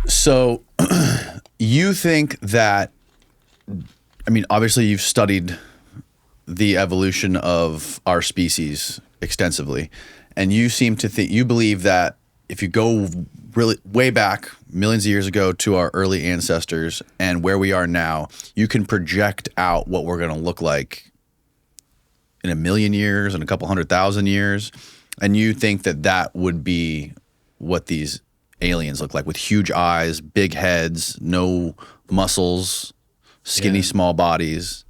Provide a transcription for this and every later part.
So you think that, I mean, obviously you've studied the evolution of our species extensively, and you seem to think, you believe that if you go really way back millions of years ago to our early ancestors and where we are now, you can project out what we're going to look like in 1,000,000 years and a couple 100,000 years. And you think that that would be what these aliens look like, with huge eyes, big heads, no muscles, skinny, small bodies.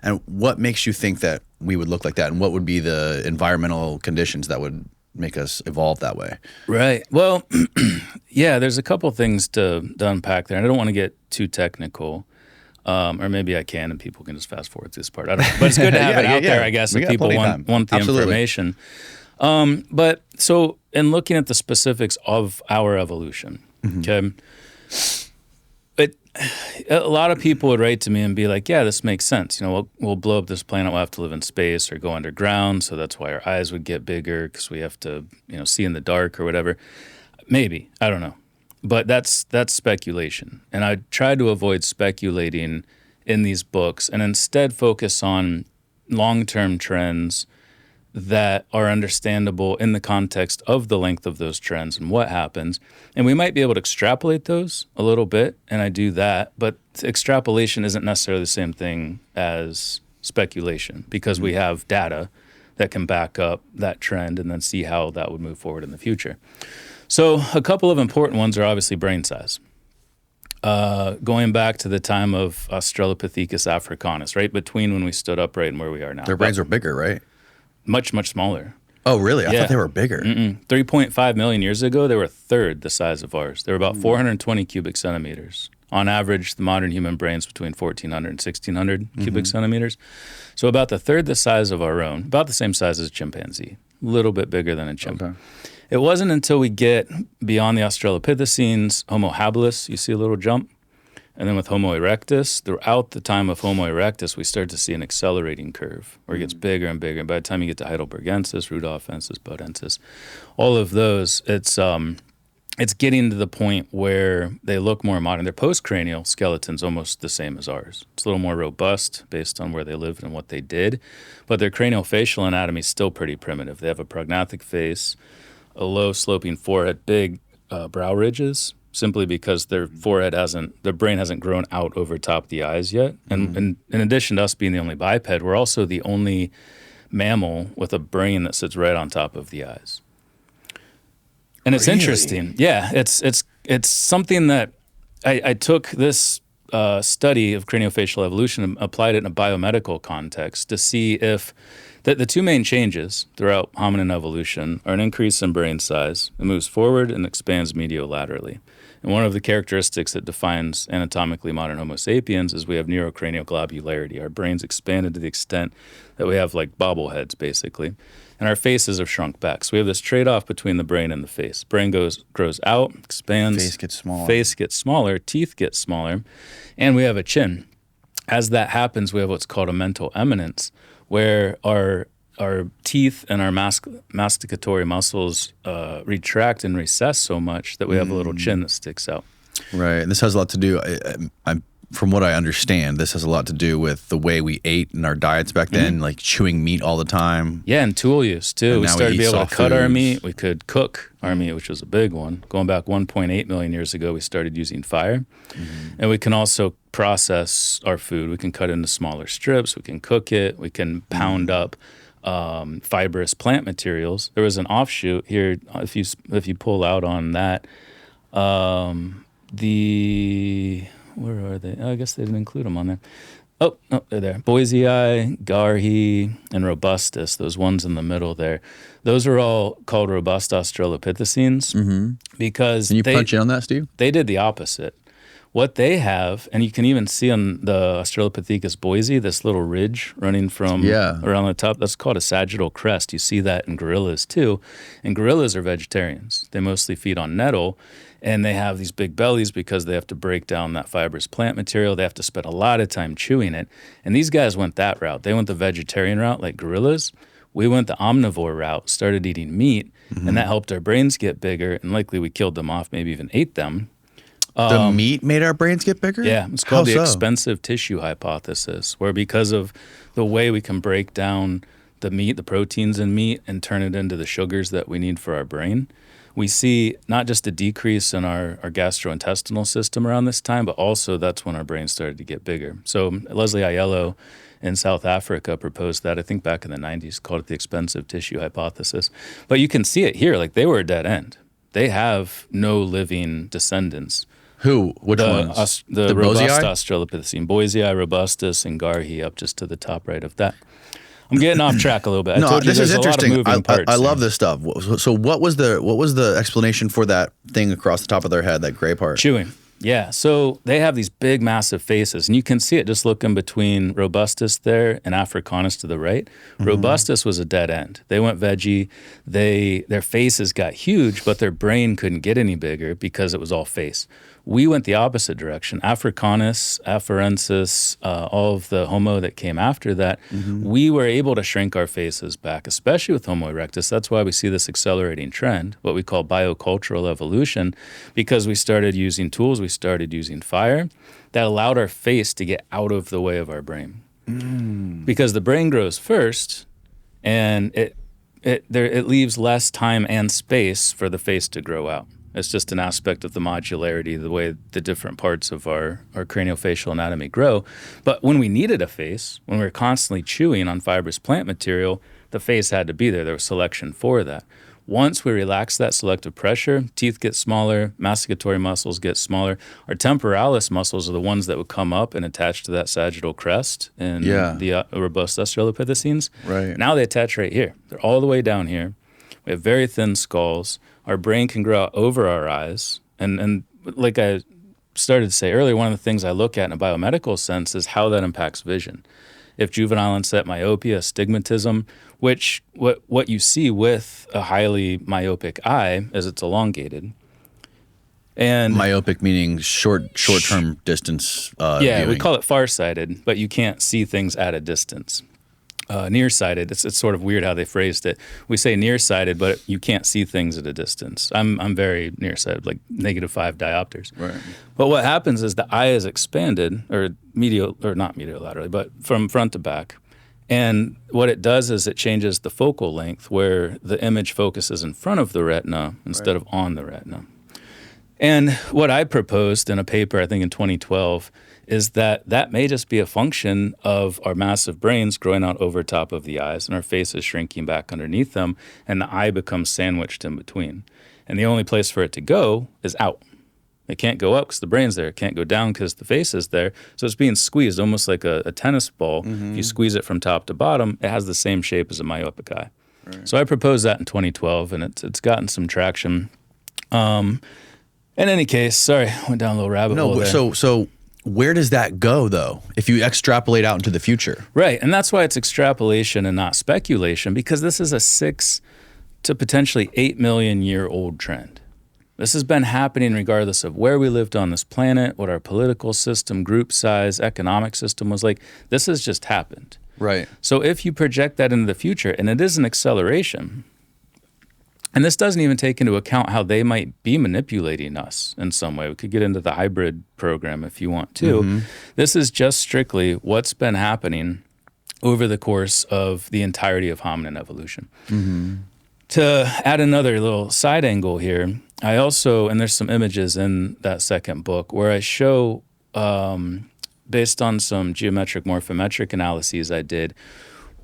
And what makes you think that we would look like that? And what would be the environmental conditions that would make us evolve that way? Right. Well, yeah, there's a couple things to unpack there. And I don't want to get too technical. Or maybe I can, and people can just fast forward to this part. I don't know. But it's good to have it out there, I guess, if people want the information. But so in looking at the specifics of our evolution, okay, a lot of people would write to me and be like, yeah, this makes sense. You know, we'll blow up this planet, we'll have to live in space or go underground, so that's why our eyes would get bigger because we have to, see in the dark or whatever. Maybe, I don't know. But that's speculation. And I try to avoid speculating in these books and instead focus on long-term trends that are understandable in the context of the length of those trends and what happens. And we might be able to extrapolate those a little bit, and I do that, but extrapolation isn't necessarily the same thing as speculation because we have data that can back up that trend and then see how that would move forward in the future. So a couple of important ones are obviously brain size. Going back to the time of Australopithecus africanus, right between when we stood upright and where we are now. Their brains were bigger, right? Much, much smaller. Oh, really? I thought they were bigger. 3.5 million years ago, they were a third the size of ours. They were about 420 cubic centimeters. On average, the modern human brain's between 1,400 and 1,600 cubic centimeters. So about the third the size of our own, about the same size as a chimpanzee, a little bit bigger than a chimp. Okay. It wasn't until we get beyond the Australopithecines, Homo habilis, you see a little jump. And then with Homo erectus, throughout the time of Homo erectus, we start to see an accelerating curve where it gets bigger and bigger. And by the time you get to Heidelbergensis, Rudolfensis, Bodensis, all of those, it's getting to the point where they look more modern. Their postcranial skeleton's almost the same as ours. It's a little more robust based on where they lived and what they did. But their craniofacial anatomy is still pretty primitive. They have a prognathic face, a low sloping forehead, big brow ridges, simply because their brain hasn't grown out over top of the eyes yet. And in addition to us being the only biped, we're also the only mammal with a brain that sits right on top of the eyes. And it's interesting. Yeah, it's something that I took this study of craniofacial evolution and applied it in a biomedical context to see if the two main changes throughout hominin evolution are an increase in brain size. It moves forward and expands mediolaterally. And one of the characteristics that defines anatomically modern Homo sapiens is we have neurocranial globularity. Our brains expanded to the extent that we have like bobbleheads, basically. And our faces have shrunk back. So we have this trade-off between the brain and the face. Brain grows out, expands. Face gets smaller. Teeth get smaller. And we have a chin. As that happens, we have what's called a mental eminence, where our teeth and our masticatory muscles retract and recess so much that we have a little chin that sticks out. Right. And this has a lot to do, from what I understand, this has a lot to do with the way we ate in our diets back then, like chewing meat all the time. Yeah, and tool use too. And we started to be able to cut our meat. We could cook our meat, which was a big one. Going back 1.8 million years ago, we started using fire. And we can also process our food. We can cut into smaller strips. We can cook it. We can pound up fibrous plant materials. There was an offshoot here. If you pull out on that, where are they? Oh, I guess they didn't include them on there. Oh, no, they're there. Boisei, Garhi, and Robustus, those ones in the middle there. Those are all called robust Australopithecines because Can you punch in on that, Steve? They did the opposite. What they have, and you can even see on the Australopithecus boisei, this little ridge running from around the top, that's called a sagittal crest. You see that in gorillas too. And gorillas are vegetarians. They mostly feed on nettle, and they have these big bellies because they have to break down that fibrous plant material. They have to spend a lot of time chewing it. And these guys went that route. They went the vegetarian route like gorillas. We went the omnivore route, started eating meat, and that helped our brains get bigger, and likely we killed them off, maybe even ate them. The meat made our brains get bigger? Yeah, it's called How the so? expensive tissue hypothesis, where because of the way we can break down the meat, the proteins in meat, and turn it into the sugars that we need for our brain, we see not just a decrease in our gastrointestinal system around this time, but also that's when our brains started to get bigger. So Leslie Aiello in South Africa proposed that, I think back in the 90s, called it the expensive tissue hypothesis. But you can see it here, like they were a dead end. They have no living descendants. Who? Which ones? The robust Bosei? Australopithecine, Boisei, robustus, and Garhi up just to the top right of that. I'm getting off track a little bit. I No, told you this is there's a lot of interesting. moving parts I love here. this stuff. So what was the explanation for that thing across the top of their head, that gray part? Chewing. Yeah. So they have these big, massive faces, and you can see it just looking between Robustus there and Africanus to the right. Mm-hmm. Robustus was a dead end. They went veggie. Their faces got huge, but their brain couldn't get any bigger because it was all face. We went the opposite direction. Africanus, Afarensis, all of the Homo that came after that, we were able to shrink our faces back, especially with Homo erectus. That's why we see this accelerating trend, what we call biocultural evolution, because we started using tools, we started using fire, that allowed our face to get out of the way of our brain. Because the brain grows first, and it leaves less time and space for the face to grow out. It's just an aspect of the modularity, the way the different parts of our craniofacial anatomy grow. But when we needed a face, when we were constantly chewing on fibrous plant material, the face had to be there. There was selection for that. Once we relax that selective pressure, teeth get smaller, masticatory muscles get smaller. Our temporalis muscles are the ones that would come up and attach to that sagittal crest in the robust Australopithecines. Right. Now they attach right here. They're all the way down here. We have very thin skulls. Our brain can grow out over our eyes. And like I started to say earlier, one of the things I look at in a biomedical sense is how that impacts vision. If juvenile onset myopia, astigmatism, which what you see with a highly myopic eye is it's elongated. And Myopic meaning short-term distance yeah, viewing. we call it farsighted, but you can't see things at a distance. Nearsighted, it's sort of weird how they phrased it. We say nearsighted, but you can't see things at a distance. I'm very nearsighted, like -5 diopters. Right. But what happens is the eye is expanded, or not mediolaterally, but from front to back. And what it does is it changes the focal length, where the image focuses in front of the retina instead of on the retina. And what I proposed in a paper, I think in 2012, is that may just be a function of our massive brains growing out over top of the eyes and our faces shrinking back underneath them, and the eye becomes sandwiched in between. And the only place for it to go is out. It can't go up because the brain's there. It can't go down because the face is there. So it's being squeezed almost like a tennis ball. If you squeeze it from top to bottom, it has the same shape as a myopic eye. Right. So I proposed that in 2012, and it's gotten some traction. In any case, sorry, went down a little rabbit hole there. So where does that go, though, if you extrapolate out into the future? Right, and that's why it's extrapolation and not speculation, because this is a 6 to potentially 8 million year old trend. This has been happening regardless of where we lived on this planet, what our political system, group size, economic system was like. This has just happened. Right. So if you project that into the future, and it is an acceleration, and this doesn't even take into account how they might be manipulating us in some way. We could get into the hybrid program if you want to. This is just strictly what's been happening over the course of the entirety of hominin evolution. To add another little side angle here, I also, and there's some images in that second book where I show, based on some geometric morphometric analyses I did,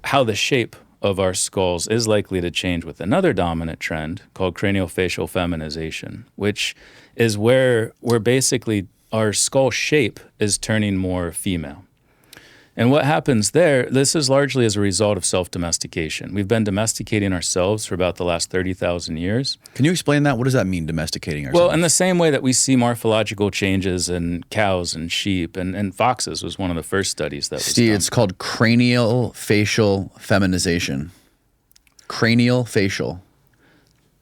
how the shape of our skulls is likely to change with another dominant trend called craniofacial feminization, which is where basically our skull shape is turning more female. And what happens there, this is largely as a result of self-domestication. We've been domesticating ourselves for about the last 30,000 years. Can you explain that? What does that mean, domesticating ourselves? Well, in the same way that we see morphological changes in cows and sheep, and foxes was one of the first studies that was done. It's called cranial facial feminization. Cranial facial.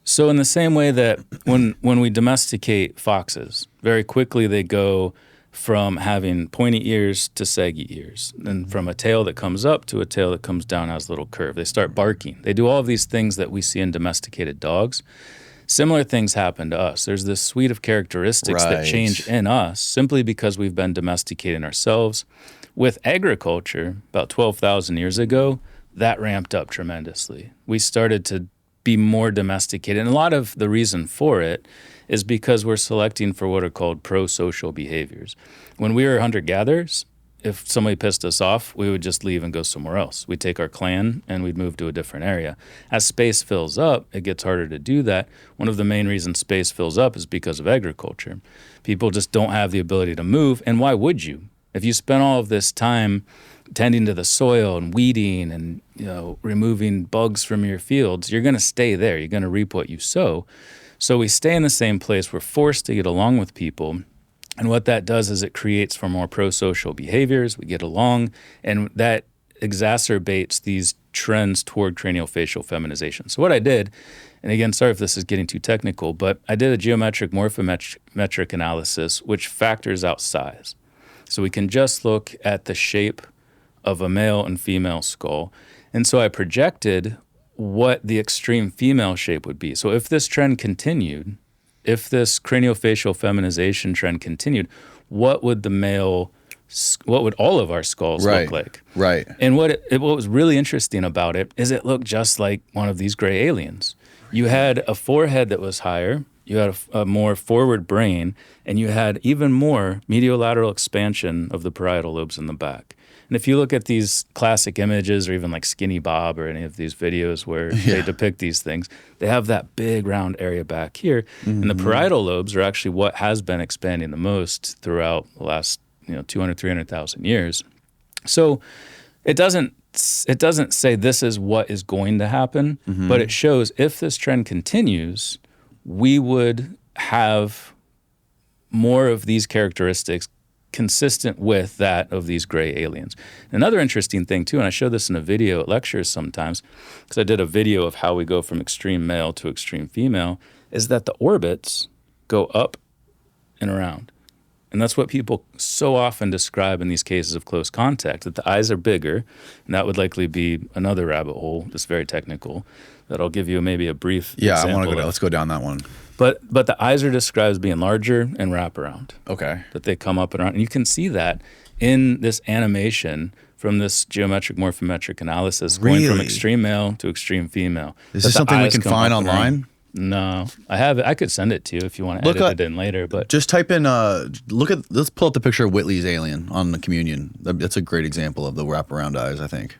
So in the same way that when we domesticate foxes, very quickly they go from having pointy ears to saggy ears, and from a tail that comes up to a tail that comes down, has a little curve. They start barking. They do all of these things that we see in domesticated dogs. Similar things happen to us. There's this suite of characteristics that Right. change in us simply because we've been domesticating ourselves. With agriculture, about 12,000 years ago, that ramped up tremendously. We started to be more domesticated. And a lot of the reason for it is because we're selecting for what are called pro-social behaviors. When we were hunter-gatherers, if somebody pissed us off, we would just leave and go somewhere else. We'd take our clan and we'd move to a different area. As space fills up, it gets harder to do that. One of the main reasons space fills up is because of agriculture. People just don't have the ability to move, and why would you? If you spend all of this time tending to the soil and weeding and removing bugs from your fields, you're going to stay there. You're going to reap what you sow. So we stay in the same place. We're forced to get along with people. And what that does is it creates for more pro-social behaviors. We get along, and that exacerbates these trends toward craniofacial feminization. So what I did, and again, sorry if this is getting too technical, but I did a geometric morphometric analysis which factors out size. So we can just look at the shape of a male and female skull. And so I projected what the extreme female shape would be. So if this trend continued, if this craniofacial feminization trend continued, what would all of our skulls look like? Right. And what was really interesting about it is it looked just like one of these gray aliens. You had a forehead that was higher, you had a more forward brain, and you had even more mediolateral expansion of the parietal lobes in the back. And if you look at these classic images, or even like Skinny Bob or any of these videos where they depict these things, they have that big round area back here. And the parietal lobes are actually what has been expanding the most throughout the last 200, 300,000 years. So it doesn't say this is what is going to happen, but it shows if this trend continues, we would have more of these characteristics consistent with that of these gray aliens. Another interesting thing too, and I show this in a video at lectures sometimes, because I did a video of how we go from extreme male to extreme female, is that the orbits go up and around. And that's what people so often describe in these cases of close contact, that the eyes are bigger, and that would likely be another rabbit hole, that's very technical, that I'll give you maybe a brief example I want to go of. down. Let's go down that one. But the eyes are described as being larger and wrap around. Okay. That they come up and around. And you can see that in this animation from this geometric morphometric analysis going from extreme male to extreme female. Is this something we can find online? No. I have it. I could send it to you if you want to edit it in later. But just type in, let's pull up the picture of Whitley's alien on the Communion. That's a great example of the wraparound eyes, I think.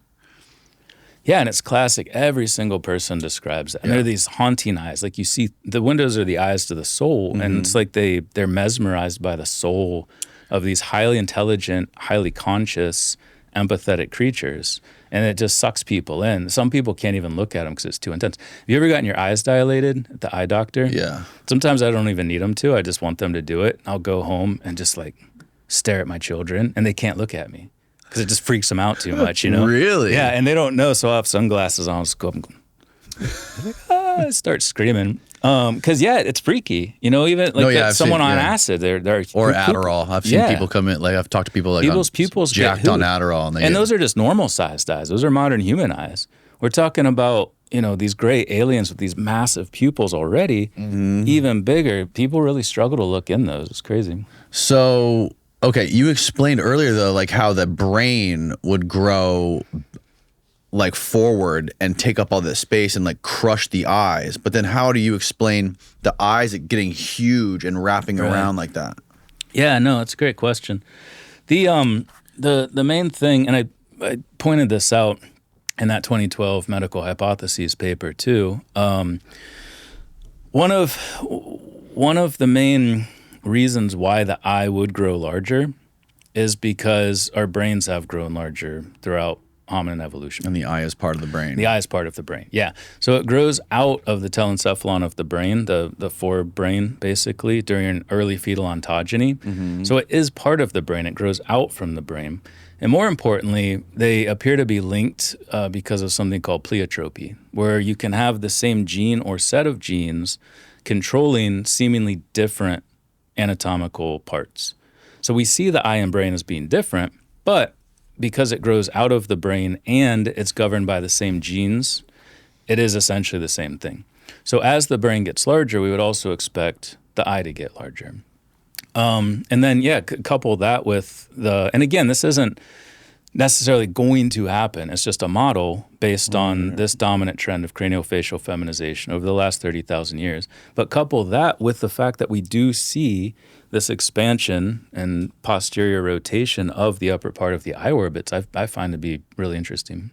Yeah, and it's classic. Every single person describes it. And they're these haunting eyes. Like you see, the windows are the eyes to the soul, and it's like they're mesmerized by the soul of these highly intelligent, highly conscious, empathetic creatures. And it just sucks people in. Some people can't even look at them because it's too intense. Have you ever gotten your eyes dilated at the eye doctor? Yeah. Sometimes I don't even need them to. I just want them to do it. I'll go home and just like stare at my children, and they can't look at me. Because it just freaks them out too much, Really? Yeah, and they don't know, so I'll have sunglasses on. I'll just go up and I start screaming. Because, it's freaky. Even like someone on acid, they're or Adderall. I've seen people come in, like I've talked to people like people's pupils jacked on Adderall. And those are just normal sized eyes. Those are modern human eyes. We're talking about, these gray aliens with these massive pupils already, even bigger. People really struggle to look in those. It's crazy. So... Okay, you explained earlier though, like how the brain would grow like forward and take up all this space and like crush the eyes. But then how do you explain the eyes getting huge and wrapping around like that? Yeah, no, it's a great question. The main thing, and I pointed this out in that 2012 medical hypotheses paper too. One of the main reasons why the eye would grow larger is because our brains have grown larger throughout hominin evolution. And the eye is part of the brain. The eye is part of the brain, yeah. So it grows out of the telencephalon of the brain, the forebrain, basically, during early fetal ontogeny. So it is part of the brain. It grows out from the brain. And more importantly, they appear to be linked because of something called pleiotropy, where you can have the same gene or set of genes controlling seemingly different anatomical parts. So we see the eye and brain as being different, but because it grows out of the brain and it's governed by the same genes, it is essentially the same thing. So as the brain gets larger, we would also expect the eye to get larger. And then, couple that with and again, this isn't necessarily going to happen. It's just a model based on this dominant trend of craniofacial feminization over the last 30,000 years. But couple that with the fact that we do see this expansion and posterior rotation of the upper part of the eye orbits, I find to be really interesting.